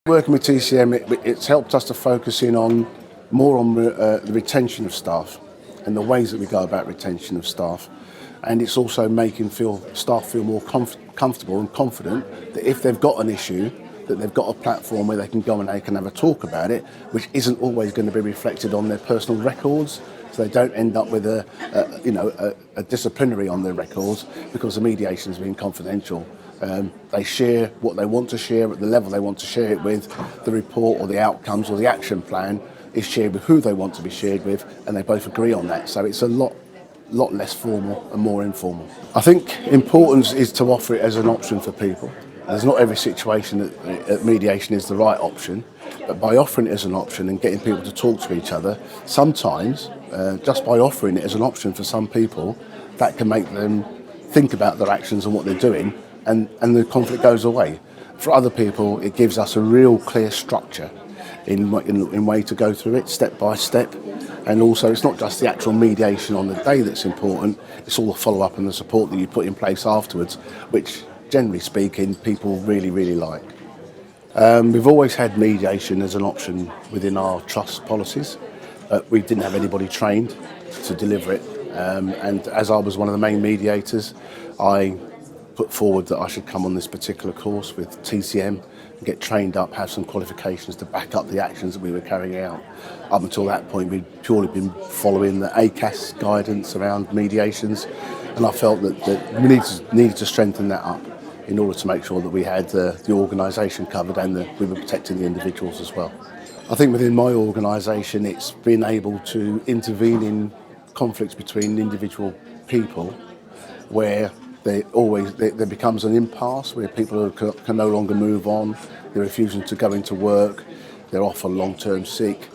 Working with TCM, it's helped us to focus in on more on the retention of staff and the ways that we go about retention of staff. And it's also making staff feel more comfortable and confident that if they've got an issue, that they've got a platform where they can go and they can have a talk about it, which isn't always going to be reflected on their personal records. So they don't end up with a disciplinary on their records because the mediation has been confidential. They share what they want to share at the level they want to share it with. The report or the outcomes or the action plan is shared with who they want to be shared with, and they both agree on that. So it's a lot less formal and more informal. I think importance is to offer it as an option for people. There's not every situation that mediation is the right option, but by offering it as an option and getting people to talk to each other, sometimes just by offering it as an option for some people, that can make them think about their actions and what they're doing, and the conflict goes away. For other people, it gives us a real clear structure in way to go through it step by step. And also, it's not just the actual mediation on the day that's important, it's all the follow-up and the support that you put in place afterwards, which, generally speaking, people really, really like. We've always had mediation as an option within our trust policies. We didn't have anybody trained to deliver it. And as I was one of the main mediators, I put forward that I should come on this particular course with TCM and get trained up, have some qualifications to back up the actions that we were carrying out. Up until that point, we'd purely been following the ACAS guidance around mediations, and I felt that we needed to strengthen that up in order to make sure that we had the organisation covered and that we were protecting the individuals as well. I think within my organisation, it's been able to intervene in conflicts between individual people where there becomes an impasse where people can no longer move on, they're refusing to go into work, they're often long-term sick.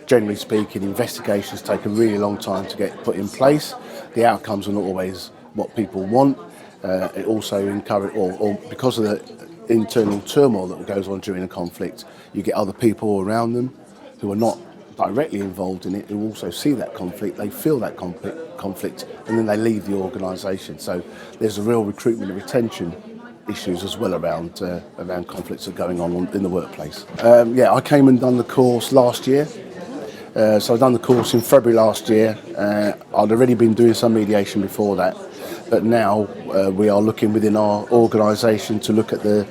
Generally speaking, investigations take a really long time to get put in place. The outcomes are not always what people want. It also encourages, or because of the internal turmoil that goes on during a conflict, you get other people around them who are not directly involved in it, who also see that conflict, they feel that conflict, and then they leave the organisation. So there's a real recruitment and retention issues as well around conflicts that are going on in the workplace. I came and done the course last year. So I've done the course in February last year. I'd already been doing some mediation before that, but now we are looking within our organisation to look at the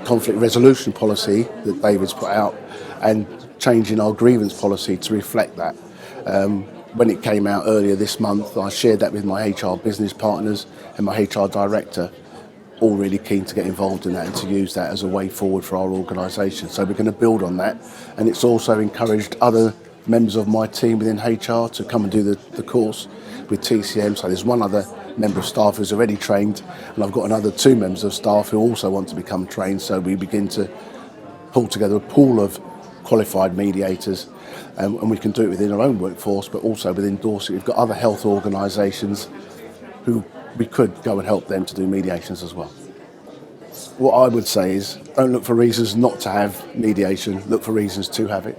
conflict resolution policy that David's put out and changing our grievance policy to reflect that. When it came out earlier this month, I shared that with my HR business partners and my HR director, all really keen to get involved in that and to use that as a way forward for our organisation. So we're going to build on that, and it's also encouraged other members of my team within HR to come and do the course with TCM. So there's one other member of staff who's already trained, and I've got another 2 members of staff who also want to become trained. So we begin to pull together a pool of qualified mediators, and we can do it within our own workforce, but also within Dorset. We've got other health organisations who we could go and help them to do mediations as well. What I would say is, don't look for reasons not to have mediation, look for reasons to have it.